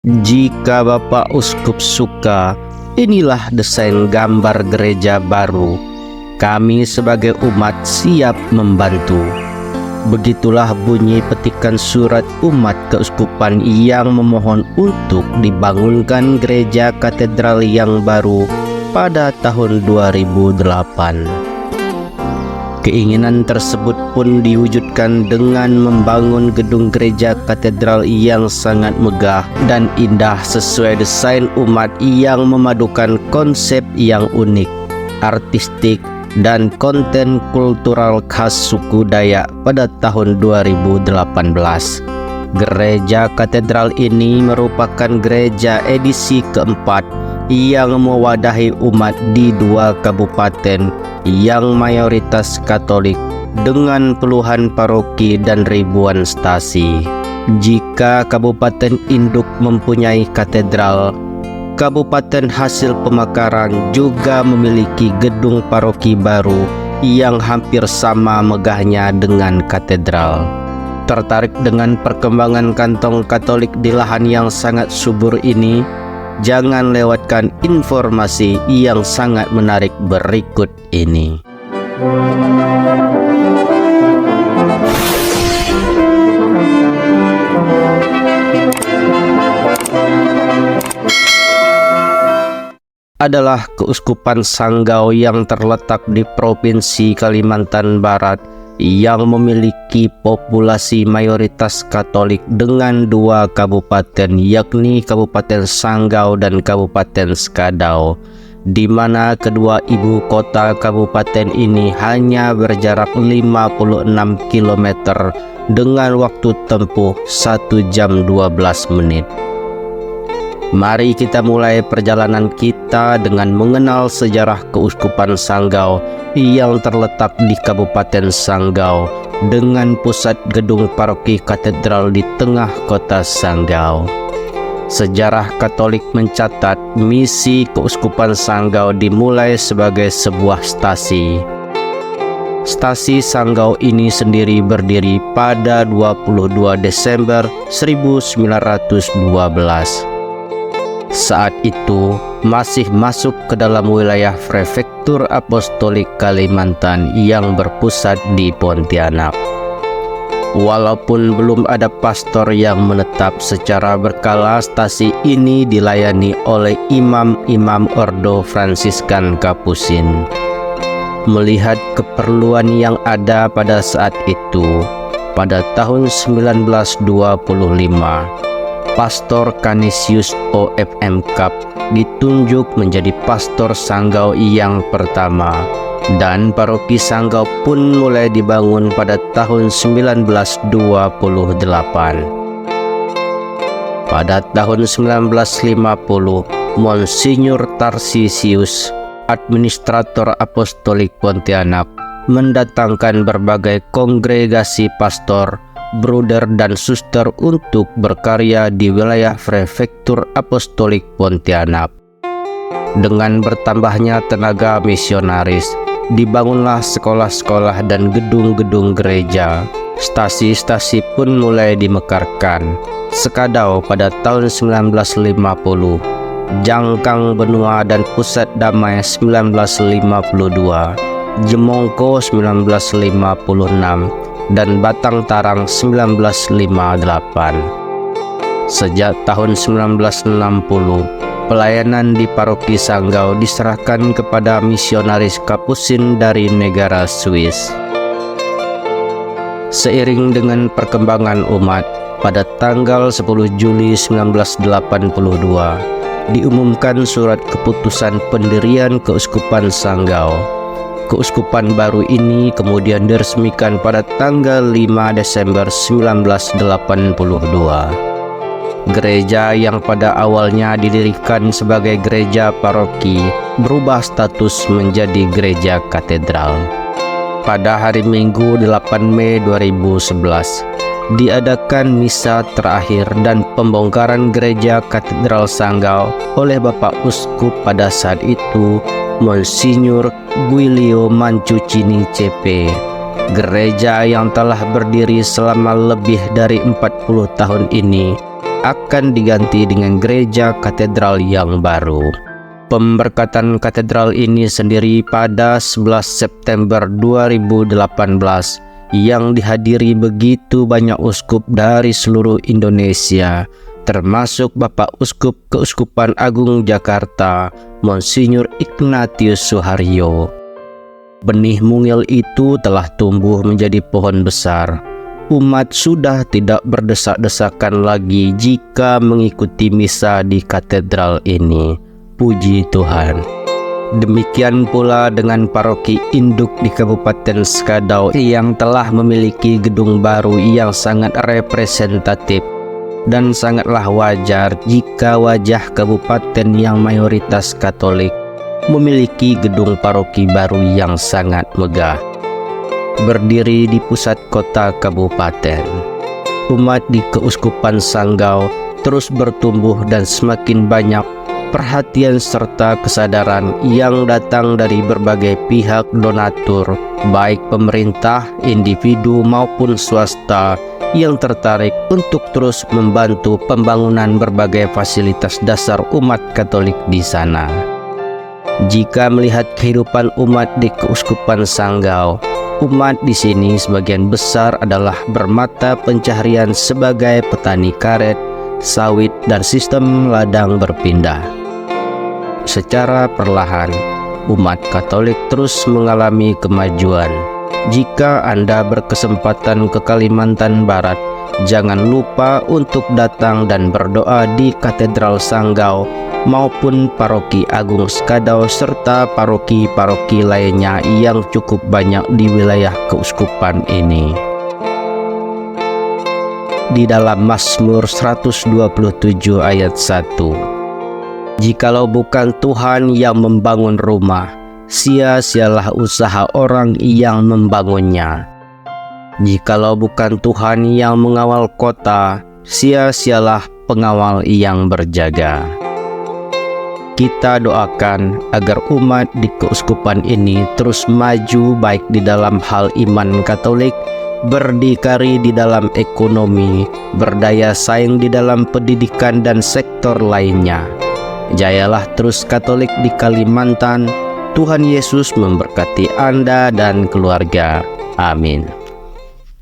Jika Bapak Uskup suka, inilah desain gambar gereja baru. Kami sebagai umat siap membantu. Begitulah bunyi petikan surat umat keuskupan yang memohon untuk dibangunkan gereja katedral yang baru pada tahun 2008. Keinginan tersebut pun diwujudkan dengan membangun gedung gereja katedral yang sangat megah dan indah sesuai desain umat yang memadukan konsep yang unik, artistik, dan konten kultural khas suku Dayak pada tahun 2018. Gereja katedral ini merupakan gereja edisi keempat yang mewadahi umat di 2 kabupaten yang mayoritas Katolik dengan puluhan paroki dan ribuan stasi. Jika kabupaten induk mempunyai katedral, kabupaten hasil pemekaran juga memiliki gedung paroki baru yang hampir sama megahnya dengan katedral. Tertarik dengan perkembangan kantong Katolik di lahan yang sangat subur ini? Jangan lewatkan informasi yang sangat menarik berikut ini. Adalah Keuskupan Sanggau yang terletak di Provinsi Kalimantan Barat yang memiliki populasi mayoritas Katolik dengan 2 kabupaten, yakni Kabupaten Sanggau dan Kabupaten Skadau, di mana kedua ibu kota kabupaten ini hanya berjarak 56 km dengan waktu tempuh 1 jam 12 menit. Mari kita mulai perjalanan kita dengan mengenal sejarah Keuskupan Sanggau yang terletak di Kabupaten Sanggau dengan pusat gedung paroki katedral di tengah kota Sanggau. Sejarah Katolik mencatat misi Keuskupan Sanggau dimulai sebagai sebuah stasi. Stasi Sanggau ini sendiri berdiri pada 22 Desember 1912. Saat itu masih masuk ke dalam wilayah Prefektur Apostolik Kalimantan yang berpusat di Pontianak. Walaupun belum ada pastor yang menetap secara berkala, stasi ini dilayani oleh imam-imam Ordo Fransiskan Kapusin. Melihat keperluan yang ada pada saat itu, pada tahun 1925, Pastor Canisius OFM Kap ditunjuk menjadi pastor Sanggau yang pertama, dan paroki Sanggau pun mulai dibangun pada tahun 1928. Pada tahun 1950, Monsinyur Tarsisius, Administrator Apostolik Pontianak, mendatangkan berbagai kongregasi pastor, bruder dan suster untuk berkarya di wilayah Prefektur Apostolik Pontianak. Dengan bertambahnya tenaga misionaris, dibangunlah sekolah-sekolah dan gedung-gedung gereja. Stasi-stasi pun mulai dimekarkan. Skadau pada tahun 1950, Jangkang Benua dan Pusat Damai 1952, Jemongko 1956, dan Batang Tarang 1958. Sejak tahun 1960, pelayanan di paroki Sanggau diserahkan kepada misionaris Kapusin dari negara Swiss. Seiring dengan perkembangan umat, pada tanggal 10 Juli 1982, diumumkan surat keputusan pendirian Keuskupan Sanggau. Keuskupan baru ini kemudian diresmikan pada tanggal 5 Desember 1982. Gereja yang pada awalnya didirikan sebagai gereja paroki berubah status menjadi gereja katedral. Pada hari Minggu 8 Mei 2011, diadakan misa terakhir dan pembongkaran gereja katedral Sanggau oleh Bapak Uskup pada saat itu, Monsinyur Guilio Mancucini CP. Gereja yang telah berdiri selama lebih dari 40 tahun ini akan diganti dengan gereja katedral yang baru. Pemberkatan katedral ini sendiri pada 11 September 2018 yang dihadiri begitu banyak uskup dari seluruh Indonesia, termasuk Bapak Uskup Keuskupan Agung Jakarta, Monsinyur Ignatius Suharyo. Benih mungil itu telah tumbuh menjadi pohon besar. Umat sudah tidak berdesak-desakan lagi jika mengikuti misa di katedral ini. Puji Tuhan. Demikian pula dengan paroki induk di Kabupaten Skadau yang telah memiliki gedung baru yang sangat representatif, dan sangatlah wajar jika wajah kabupaten yang mayoritas Katolik memiliki gedung paroki baru yang sangat megah. Berdiri di pusat kota kabupaten, umat di Keuskupan Sanggau terus bertumbuh dan semakin banyak perhatian serta kesadaran yang datang dari berbagai pihak donatur, baik pemerintah, individu maupun swasta, yang tertarik untuk terus membantu pembangunan berbagai fasilitas dasar umat Katolik di sana. Jika melihat kehidupan umat di Keuskupan Sanggau, umat di sini sebagian besar adalah bermata pencaharian sebagai petani karet, sawit, dan sistem ladang berpindah. Secara perlahan, umat Katolik terus mengalami kemajuan. Jika Anda berkesempatan ke Kalimantan Barat, jangan lupa untuk datang dan berdoa di Katedral Sanggau maupun Paroki Agung Skadau serta paroki-paroki lainnya yang cukup banyak di wilayah keuskupan ini. Di dalam Mazmur 127 ayat 1, "Jikalau bukan Tuhan yang membangun rumah, sia-sialah usaha orang yang membangunnya. Jikalau bukan Tuhan yang mengawal kota, sia-sialah pengawal yang berjaga." Kita doakan agar umat di keuskupan ini terus maju baik di dalam hal iman Katolik, berdikari di dalam ekonomi, berdaya saing di dalam pendidikan dan sektor lainnya. Jayalah terus Katolik di Kalimantan. Tuhan Yesus memberkati Anda dan keluarga. Amin.